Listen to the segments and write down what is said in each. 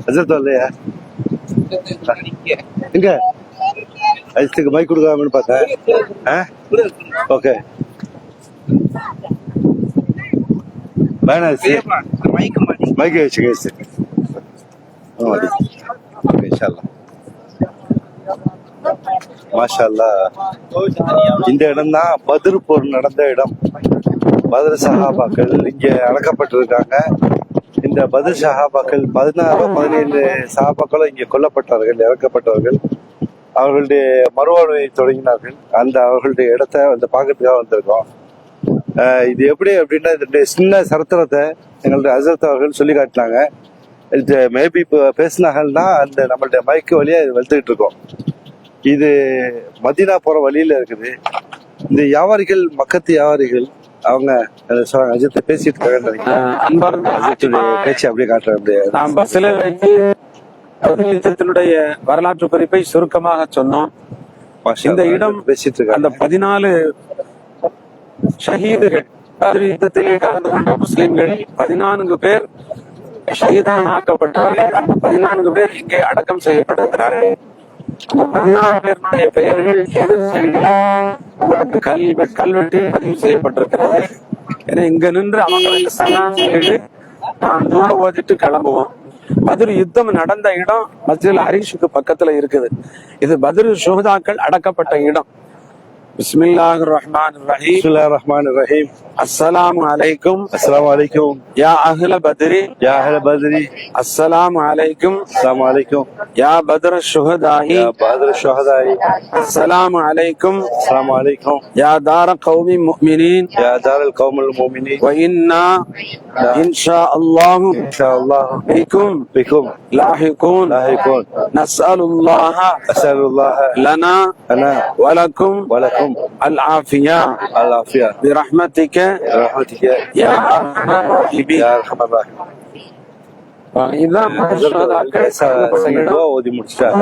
அஜர்த்தா இல்லையா? எங்க அஜித்துக்கு மைக் கொடுக்காமன்னு பார்த்தேன். ஓகே வேணாம் மைக் வச்சுக்க. ஓகே இன்ஷால்லா. மாஷா அல்லாஹ். இந்த இடம் தான் பத்ர் போர் நடந்த இடம். பத்ர் சஹாபாக்கள் இங்க அடக்கப்பட்டிருக்காங்க. இந்த பத்ர் சஹாபாக்கள் 16-17 சஹாபாக்களும் இங்கே கொல்லப்பட்டார்கள், இறக்கப்பட்டவர்கள். அவர்களுடைய மறுவாழ்வை தொடங்கினார்கள். அந்த அவர்களுடைய இடத்த வந்து பார்க்கறதுக்காக வந்திருக்கோம். இது எப்படி அப்படின்னா இதனுடைய சின்ன சரித்திரத்தை எங்களுடைய ஹசரத் அவர்கள் சொல்லி காட்டினாங்க. இது மேபி இப்போ பேசினாங்கன்னா அந்த நம்மளுடைய மைக்கு வழியா இது வெளுத்துக்கிட்டு இருக்கோம். இது மதீனா போற வழியில இருக்குது. இந்த வியாபாரிகள், மக்கத்து வியாபாரிகள், அவங்க அஜித்தை பேசிட்டு இருக்காங்க. பேச்சு அப்படியே காட்டுறேன். பஸ்ல வச்சு யுத்தத்தினுடைய வரலாற்று குறிப்பை சுருக்கமாக சொன்னோம். இந்த இடம் பேசிட்டு இருக்காங்க. அந்த 14 ஷஹீதுகள் யுத்தத்திலே கலந்து கொண்ட முஸ்லிம்கள் 14 பேர் ஷஹீதான் ஆக்கப்பட்டார்கள். அந்த 14 பேர் இங்கே அடக்கம் செய்யப்பட்டிருக்கிறார்கள். 14 பேருடைய பெயர்கள் கல்வெட்டில் பதிவு செய்யப்பட்டிருக்கிறது. ஏன்னா இங்க நின்று அவங்களுக்கு சலாம் செய்து நான் தூரம் ஓதிட்டு கிளம்புவோம். பத்ர் யுத்தம் நடந்த இடம் மஸ்ஜித் ஹரீஷுக்கு பக்கத்துல இருக்குது. இது பத்ர் ஷுஹதாக்கள் அடக்கப்பட்ட இடம். பிஸ்மில்லாஹிர் ரஹ்மானிர் ரஹீம். பிஸ்மில்லாஹிர் ரஹ்மானிர் ரஹீம். அஸ்ஸலாமு அலைக்கும். அஸ்ஸலாமு அலைக்கும். யா அஹ்ல பத்ரி. யா அஹ்ல பத்ரி. அஸ்ஸலாமு அலைக்கும். அஸ்ஸலாமு அலைக்கும். யா பத்ர ஷுஹதாஹி. யா பத்ர ஷுஹதாஹி. அஸ்ஸலாமு அலைக்கும். அஸ்ஸலாமு அலைக்கும். யா தார கௌமி முஃமினீன். யா தாரல் கௌமுல் முஃமினீன். வ இன்னா இன்ஷா அல்லாஹ் பிக்கும் லாஹிகூன். நஸ்அலுல்லாஹ லனா வலக்கும் العافية برحمتك يا أرحم الراحمين. ஓதி முடிச்சிட்டாங்க.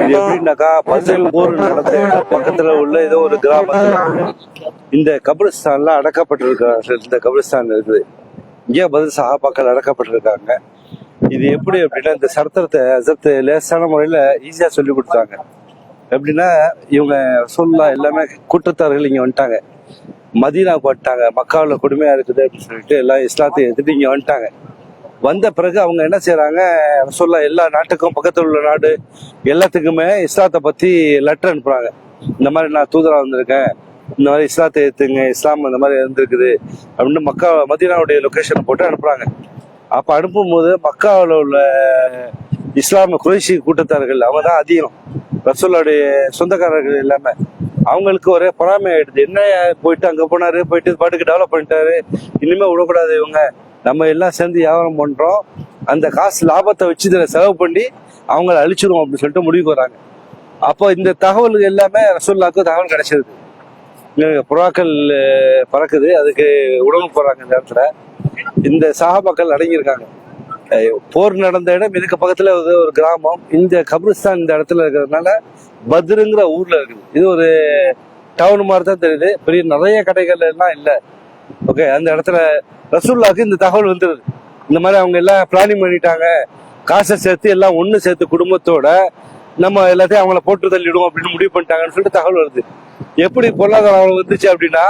இது எப்படின்னாக்கா பத்ர் போர் நடந்த பக்கத்துல உள்ள ஏதோ ஒரு கிராமத்துல இந்த கபிரிஸ்தான்ல அடக்கப்பட்டிருக்காங்க. இந்த கபிரிஸ்தான் இருக்குது. இங்கே பத்ர் சஹாபாக்கள் அடக்கப்பட்டிருக்காங்க. இது எப்படி அப்படின்னா இந்த சரித்திரத்தை ஹஸரத் லேசான முறையில ஈஸியா சொல்லி கொடுத்தாங்க. எப்படின்னா இவங்க ரசூலுல்லாஹ் எல்லாமே கூட்டத்தார்கள் இங்க வந்துட்டாங்க. மதீனாவுக்கு வந்துட்டாங்க. மக்காவில் கொடுமையா இருக்குது அப்படின்னு சொல்லிட்டு எல்லாம் இஸ்லாத்தை எடுத்துட்டு இங்க வந்துட்டாங்க. வந்த பிறகு அவங்க என்ன செய்யறாங்க, ரசூலுல்லாஹ் எல்லா நாட்டுக்கும் பக்கத்தில் உள்ள நாடு எல்லாத்துக்குமே இஸ்லாத்தை பத்தி லெட்டர் அனுப்புறாங்க. இந்த மாதிரி நான் தூதரா வந்திருக்கேன், இந்த மாதிரி இஸ்லாத்தை ஏத்துங்க, இஸ்லாம் இந்த மாதிரி இருந்திருக்குது அப்படின்னு மதீனாவுடைய லொகேஷன் போட்டு அனுப்புறாங்க. அப்ப அனுப்பும்போது மக்காவில் உள்ள இஸ்லாம குறைஷி கூட்டத்தார்கள் அவங்க தான் அதிகம். ரசூலுடைய சொந்தக்காரர்கள் எல்லாமே அவங்களுக்கு ஒரே பொறாமை ஆயிடுது. என்ன போயிட்டு அங்க போனாரு, போயிட்டு பாட்டுக்கு டெவலப் பண்ணிட்டாரு, இனிமே விடக்கூடாது, இவங்க நம்ம எல்லாம் சேர்ந்து வியாபாரம் பண்றோம், அந்த காசு லாபத்தை வச்சு இதுல செலவு பண்ணி அவங்கள அழிச்சிருவோம் அப்படின்னு சொல்லிட்டு முடிவுக்கு வராங்க. அப்போ இந்த தகவல் எல்லாமே ரசூலுல்லாஹ்க்கு தகவல் கிடைச்சிருது. புறாக்கள் பறக்குது, அதுக்கு உணவு போறாங்க. இந்த இடத்துல இந்த சஹாபாக்கள் அடங்கியிருக்காங்க. போர் நடந்த இடம் இதுக்கு பக்கத்துல ஒரு கிராமம். இந்த கபிரிஸ்தான் இந்த இடத்துல இருக்கிறதுனால பத்ருங்கிற ஊர்ல இருக்குது. இது ஒரு டவுன் மாதிரி தான் தெரியுது, பெரிய நிறைய கடைகள் எல்லாம் இல்லை. ஓகே, அந்த இடத்துல ரசூலுல்லாஹ்க்கு இந்த தகவல் வந்துருது. இந்த மாதிரி அவங்க எல்லாம் பிளானிங் பண்ணிட்டாங்க, காசை சேர்த்து எல்லாம் ஒண்ணு சேர்த்து குடும்பத்தோட நம்ம எல்லாத்தையும் அவங்கள போட்டு தள்ளிடுவோம் அப்படின்னு முடிவு பண்ணிட்டாங்கன்னு சொல்லிட்டு தகவல் வருது. எப்படி பொருளாதாரம் வந்துச்சு அப்படின்னா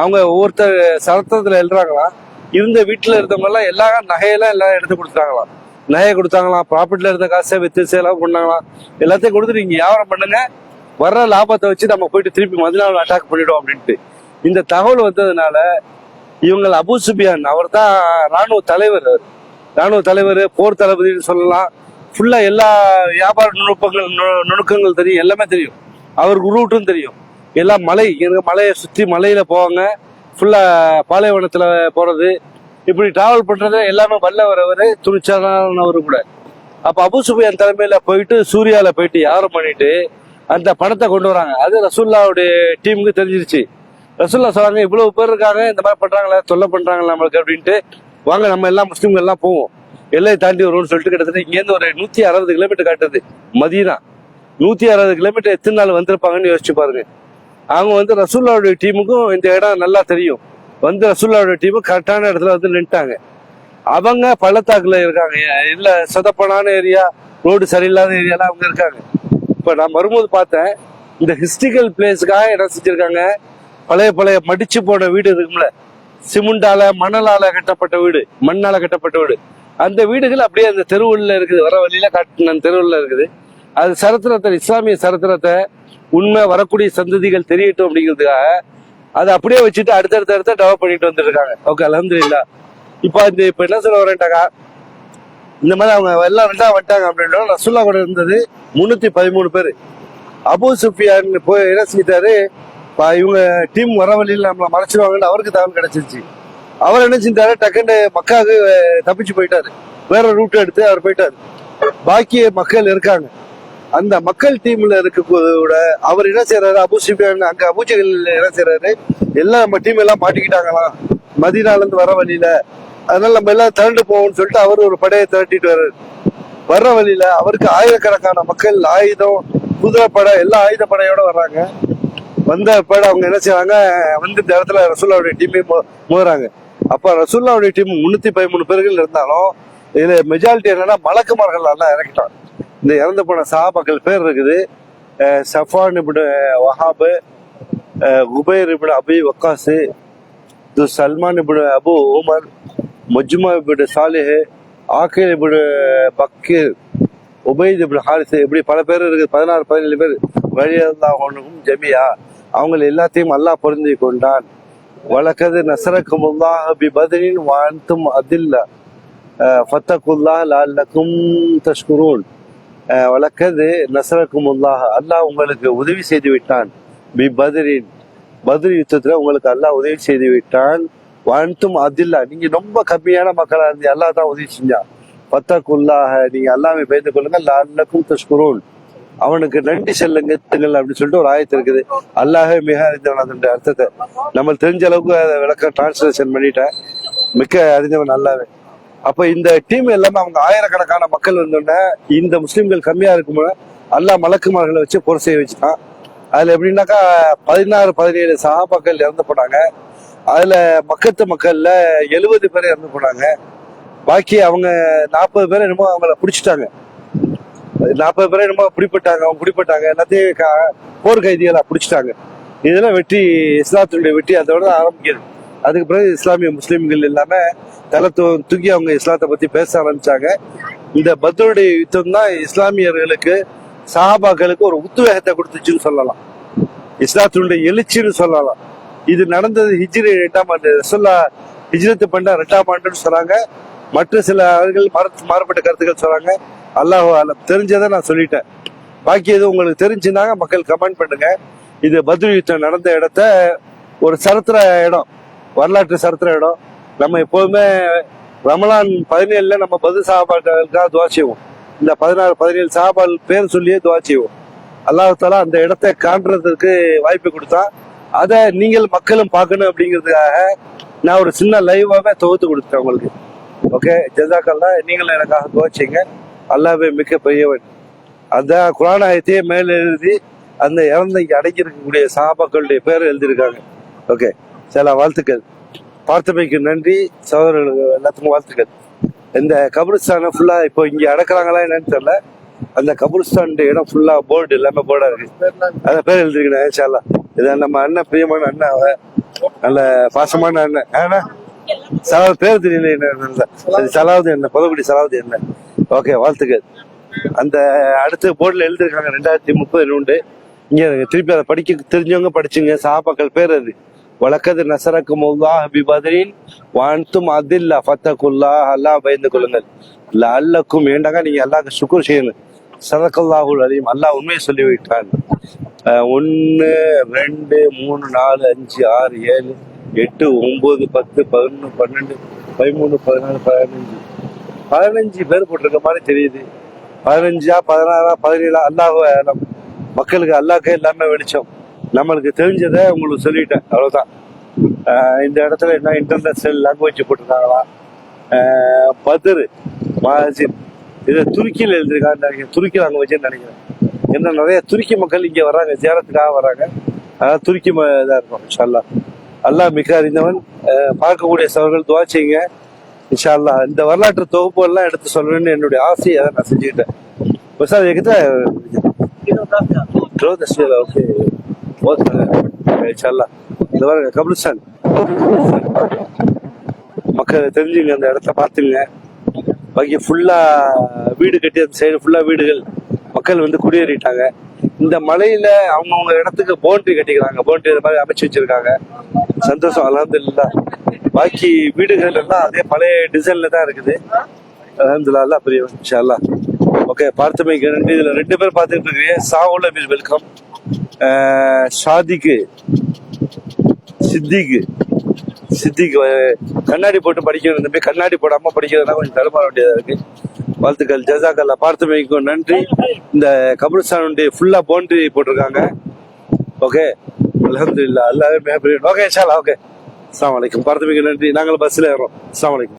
அவங்க ஒவ்வொருத்தர் சரத்திரத்துல எழுறாங்களாம். இருந்த வீட்டுல இருந்தவங்க எல்லாம் எல்லா நகையெல்லாம் எல்லாம் எடுத்து கொடுத்துட்டாங்களாம். நகையை கொடுத்தாங்களாம், ப்ராஃபிட்ல இருந்த காசை வித்து சேலம் பண்ணாங்களாம். எல்லாத்தையும் கொடுத்துட்டு நீங்க வியாபாரம் பண்ணுங்க, வர்ற லாபத்தை வச்சு நம்ம போயிட்டு திருப்பி மதீனாவில் அட்டாக் பண்ணிடுவோம் அப்படின்ட்டு இந்த தகவல் வந்ததுனால இவங்க அபூ சுஃபியான், அவர் தான் ராணுவ தலைவர், போர் தளபதினு சொல்லலாம். ஃபுல்லா எல்லா வியாபார நுணுக்கங்கள் தெரியும், எல்லாமே தெரியும். அவருக்கு ரூட்டும் தெரியும். எல்லாம் மலையை சுற்றி மலையில போவாங்க. ஃபுல்லா பாலைவனத்துல போறது, இப்படி டிராவல் பண்றது எல்லாமே வல்லவரவர், துணிச்சலானவரு கூட. அப்ப அபூ சுஃபியான் தலைமையில போயிட்டு சூர்யால போயிட்டு வியாபாரம் பண்ணிட்டு அந்த பணத்தை கொண்டு வராங்க. அது ரசூலுல்லாஹ்வுடைய டீமுக்கு தெரிஞ்சிருச்சு. ரசூலுல்லாஹ் சொல்றாங்க, இவ்வளவு பேர் இருக்காங்க, இந்த மாதிரி பண்றாங்களா, தொல்லை பண்றாங்களா நம்மளுக்கு அப்படின்ட்டு, வாங்க நம்ம எல்லாம் முஸ்லீம்கள் எல்லாம் போவோம், எல்லையை தாண்டி வருவோம்னு சொல்லிட்டு கிட்டத்தட்ட இங்கேருந்து ஒரு 160 கிலோமீட்டர் காட்டுது மதீனா. 160 கிலோமீட்டர் எத்தனை நாள் வந்திருப்பாங்கன்னு யோசிச்சு பாருங்க. அவங்க வந்து ரசூலுல்லாஹ்வுடைய டீமுக்கும் இந்த இடம் நல்லா தெரியும். வந்து ரசூலுல்லாஹ்வுடைய டீமும் கரெக்டான இடத்துல வந்து நின்ட்டாங்க. அவங்க பள்ளத்தாக்குல இருக்காங்க, இல்ல சொதப்பனான ஏரியா, ரோடு சரியில்லாத ஏரியாலாம் அவங்க இருக்காங்க. இப்ப நான் வரும்போது பார்த்தேன், இந்த ஹிஸ்டிக்கல் பிளேஸுக்காக என்ன செஞ்சிருக்காங்க, பழைய மடிச்சு போன வீடு இருக்கும்ல, சிமெண்டால மணலால கட்டப்பட்ட வீடு, மண்ணால கட்டப்பட்ட வீடு, அந்த வீடுகள் அப்படியே அந்த தெருவுல இருக்குது, வர வழியில காட்டின தெருவுல இருக்குது. அது சரித்திரத்தை, இஸ்லாமிய சரித்திரத்தை உண்மை வரக்கூடிய சந்ததிகள் தெரியட்டும் அப்படிங்கிறதுக்காக அதை அப்படியே வச்சுட்டு அடுத்தடுத்த டெவலப் பண்ணிட்டு வந்துருக்காங்க. ஓகே, அல்ஹம்துலில்லாஹ். இப்ப என்ன சொல்ல வரேன்டாக்கா, இந்த மாதிரி அவங்க எல்லாம் ரெண்டா வந்துட்டாங்க அப்படின்னா, ரசூல்லா கூட இருந்தது 313 பேர். அபூ சுஃபியான் போய் என்ன செஞ்சிட்டாரு, இவங்க டீம் வர வழியில் நம்மளை மறைச்சிருவாங்கன்னு அவருக்கு தகவல் கிடைச்சிருச்சு. அவர் என்ன செஞ்சாரு, டக்குன்னு மக்காவுக்கு தப்பிச்சு போயிட்டாரு, வேற ரூட் எடுத்து அவர் போயிட்டாரு. பாக்கி மக்கள் இருக்காங்க, அந்த மக்கள் டீம்ல இருக்க கூட அவர் என்ன செய்யறாரு, அபூ சுஃபியான் அங்க அபூஜஹல் என்ன செய்யறாரு, எல்லாம் நம்ம டீம் எல்லாம் மாட்டிக்கிட்டாங்களாம் மதீனால இருந்து வர வழியில, அதனால நம்ம எல்லாம் திரண்டு போவோம்னு சொல்லிட்டு அவர் ஒரு படையை திரட்டிட்டு வர்ற வழியில அவருக்கு ஆயிரக்கணக்கான மக்கள் ஆயுதம், குதிரை படை, எல்லா ஆயுத படையோட வர்றாங்க. வந்த படம் அவங்க என்ன செய்வாங்க, வந்து இந்த இடத்துல ரசூல்லாவுடைய டீமே மோதுறாங்க. அப்ப ரசூல்லாவுடைய டீம் 313 பேர்கள் இருந்தாலும் இதுல மெஜாரிட்டி என்னன்னா மலக்குமார்கள் எல்லாம் இறக்கிட்டான். இந்த இறந்து போன சஹாபாக்கள் பேர் இருக்குது, சஃபான் இப்னு வஹாப், உபைர் இப்னு அபி வக்காஸ், சல்மான் இப்னு அபு உமர், முஜ்மா இப்னு சாலிஹ், ஆக்கில் இப்னு பக்கீர், உபைத் இப்னு ஹாரிஸ், இப்படி பல பேர் இருக்குது, 16-17 பேர். ரலியல்லாஹு ஜமியா, அவங்க எல்லாத்தையும் அல்லாஹ் பொருந்தி கொண்டான். வலக்கது நஸரக்குமுல்லாஹ் பி பத்ரின் வ அன்தும் அதில்லா ஃபத்தகுல்லாஹ் லஅல்லகும் தஷ்குரூன். வலக்கது நஸரக்குமுல்லாஹ், அல்லாஹ் உங்களுக்கு உதவி செய்து விட்டான். பி பத்ரின், பத்ர் யுத்தத்துல உங்களுக்கு அல்லாஹ் உதவி செய்து விட்டான். வ அன்தும் அதில்லா, நீங்க ரொம்ப கம்மியான மக்களா இருந்து அல்லாஹ் தான் உதவி செஞ்சான். ஃபத்தகுல்லாஹ், நீங்க அல்லாஹ்வை பயந்து கொள்ளுங்க. லஅல்லகும் தஷ்குரூன், அவனுக்கு நன்றி செல்லுங்க அப்படின்னு சொல்லிட்டு ஒரு ஆயத்து இருக்குது. அல்லாஹே மிக அறிந்தவன், அதனுடைய அர்த்தத்தை நம்ம தெரிஞ்ச அளவுக்கு அதை விளக்க டிரான்ஸ்லேஷன் பண்ணிட்டேன். மிக்க அறிந்தவன் அல்லாவே. அப்ப இந்த டீம் எல்லாமே அவங்க ஆயிரக்கணக்கான மக்கள் இருந்தோடனே இந்த முஸ்லிம்கள் கம்மியா இருக்கும்போது அல்லாஹ் மலக்குமார்களை வச்சு போர் செய்ய வச்சுட்டான். அதுல எப்படின்னாக்கா 16-17 சஹாபாக்கள் இறந்து போனாங்க. அதுல மக்கத்து மக்கள்ல 70 பேர் இறந்து போனாங்க. பாக்கி அவங்க 40 பேர் என்னமோ அவங்கள பிடிச்சிட்டாங்க. 40 பேரை ரொம்ப பிடிப்பட்டாங்க, எல்லாத்தையும் போர் கைதிகளா பிடிச்சிட்டாங்க. இதெல்லாம் வெற்றி, இஸ்லாத்தினுடைய வெற்றி அதோட தான் ஆரம்பிக்குது. அதுக்கு பிறகு இஸ்லாமிய முஸ்லிம்கள் எல்லாமே தலை தூக்கி அவங்க இஸ்லாத்தை பத்தி பேச ஆரம்பிச்சாங்க. இந்த பத்ருடைய யுத்தம் தான் இஸ்லாமியர்களுக்கு, சஹாபாக்களுக்கு ஒரு உத்வேகத்தை கொடுத்துச்சுன்னு சொல்லலாம், இஸ்லாத்தினுடைய எழுச்சின்னு சொல்லலாம். இது நடந்தது ஹிஜ்ரி 2ஆம் ஆண்டு, ரசூலுல்லாஹ் ஹிஜ்ரத் பண்ண 2ஆம் ஆண்டுன்னு சொன்னாங்க. மற்ற சில அவர்கள் மாறுபட்ட கருத்துக்கள் சொல்றாங்க. அல்லாஹ் ஆலம், தெரிஞ்சதை நான் சொல்லிட்டேன். பாக்கி எதுவும் உங்களுக்கு தெரிஞ்சுனாங்க மக்கள் கமெண்ட் பண்ணுங்க. இது பத்ர் யுத்தம் நடந்த இடத்த ஒரு சரித்திர இடம், வரலாற்று சரித்திர இடம். நம்ம எப்போதுமே ரமலான் 17 நம்ம பத்ர் சஹாபாக்களுக்காக துவா செய்வோம். இந்த 16-17 சஹாபாக்கள் பேர் சொல்லியே துவா செய்வோம். அல்லாஹ் தஆலா அந்த இடத்தை காண்றதுக்கு வாய்ப்பு கொடுத்தா, அதை நீங்கள் மக்களும் பார்க்கணும் அப்படிங்கிறதுக்காக நான் ஒரு சின்ன லைவாவே தொகுத்து கொடுத்தேன் உங்களுக்கு. ஓகே, ஜஸாக்கல்லாஹ். நீங்களும் எனக்காக துவா செய்யுங்க. அல்லாஹ்வே மிக்க பெரியவன். அந்த குர்ஆன் ஆயத்தையே மேல எழுதி அந்த இறந்த இங்க அடங்கி இருக்கக்கூடிய சஹாபாக்களுடைய பேரை எழுதியிருக்காங்க. ஓகே, சில வாழ்த்துக்கள். பார்த்தமைக்கு நன்றி. சகோதரர்களுக்கு எல்லாத்துக்கும் வாழ்த்துக்கள். இந்த கபிரிஸ்தானை ஃபுல்லா இப்போ இங்க அடக்குறாங்களா என்னன்னு தெரியல. அந்த கபிரிஸ்தான் இடம் ஃபுல்லா போர்டு எல்லாமே போர்டா இருக்கு, அத பேர் எழுதிருக்கேன். இன்ஷா அல்லாஹ். இது நம்ம அண்ணன், பிரியமான அண்ணன், நல்ல பாசமான அண்ணன். ஏன்னா பேர் தெரியல, சலாவுதீன் என்ன, புதக்குடி சலாவுதீன் என்ன. ஓகே, வாழ்த்துக்கள். அந்த அடுத்த போர்டுல எழுதிருக்காங்க 2030 உண்டு. இங்க திருப்பி அதை படிக்க தெரிஞ்சவங்க படிச்சுங்க. சஹாபாக்கள் பேர் அது. வலக்கது நஸரக்குமுல்லாஹ் பி பத்ரின் வ அன்தும் அதில்லா ஃபத்தகுல்லாஹ், அல்லாஹ் பயந்து கொள்ளுங்கள். லஅல்லக்கும், ஏண்டாங்க நீங்க அல்லாஹ்க்கு ஷுக்ர் செய்யணும். ஸதகல்லாஹுல் அலீம், அல்லாஹ் உண்மையை சொல்லி விட்டான். 1 2 3 4 5 6 7 8 9 10 11 12 13 14 15 பேர் போட்டிருக்க மாதிரி தெரியுது. 15 16 17 அல்லாஹ் மக்களுக்கு அல்லாஹ்க்கே எல்லாமே வெளிச்சம். நம்மளுக்கு தெரிஞ்சதை உங்களுக்கு சொல்லிட்டேன், அவ்வளவுதான். இந்த இடத்துல என்ன இன்டர்நேஷனல் லாங்குவேஜ் போட்டிருக்காங்களா, பத்ர் மாஜித், இதை துருக்கியில் எழுதிருக்காங்க. துருக்கி லாங்குவேஜ் நினைக்கிறேன். ஏன்னா நிறைய துருக்கி மக்கள் இங்க வர்றாங்க, ஜியாரத்துக்காக வர்றாங்க. அதாவது துருக்கி இதா இருக்கும். இன்ஷா அல்லாஹ். அல்லாஹ் மிக அறிந்தவன். பார்க்கக்கூடிய சவர்கள் துவா செய்யுங்க. இன்ஷா அல்லாஹ் இந்த வரலாற்று தொகுப்பு எல்லாம் எடுத்து சொல்லணும்னு என்னுடைய ஆசையை அதை நான் செஞ்சுக்கிட்டேன். बस ये कितना रोज ओके बहुत इंशाल्लाह இந்த பாருங்க கபிரிஸ்தான் மக்கள் தெரிஞ்சுங்க, அந்த இடத்த பார்த்துங்க. பாக்கி ஃபுல்லா வீடு கட்டி அந்த சைடு ஃபுல்லா வீடுகள், மக்கள் வந்து குடியேறிட்டாங்க. இந்த மலையில அவங்கவுங்க இடத்துக்கு பவுண்டரி கட்டிக்கிறாங்க, பவுண்டரி இந்த மாதிரி அமைச்சு வச்சிருக்காங்க. சந்தோஷம், அல்ஹம்துலில்லாஹ். பாக்கி வீடுகள் எல்லாம் அதே பழைய டிசைன்ல தான் இருக்குது. அல்ஹம்துலில்லாஹ், அல்லாஹ் பெரிய இன்ஷா அல்லாஹ். ஓகே, பார்த்தமைக்கு நன்றி. இதுல 2 பேர் பார்த்துட்டு இருக்கீங்க. சாவுல மீது வெல்கம். ஷாதிக்கு சித்திக்கு கண்ணாடி போட்டு படிக்கணும். இந்த மாதிரி கண்ணாடி போடாம படிக்கிறதுனா கொஞ்சம் தடுமாற வேண்டியதா இருக்கு. வாழ்த்துக்கள், ஜஸாக்கல்லா. பார்த்தமைக்கும் நன்றி. இந்த கபிரிஸ்தானுடைய ஃபுல்லா பவுண்டரி போட்டிருக்காங்க. ஓகே, அல்ஹம்துலில்லாஹ், அல்லாஹ் மிகப்பெரிய. ஓகே இன்ஷா அல்லாஹ். ஓகே, அஸ்ஸலாமு அலைக்கும். பார்த்தமைக்கு நன்றி. நாங்கள் பஸ்ல ஏறோம். அஸ்ஸலாமு அலைக்கும்.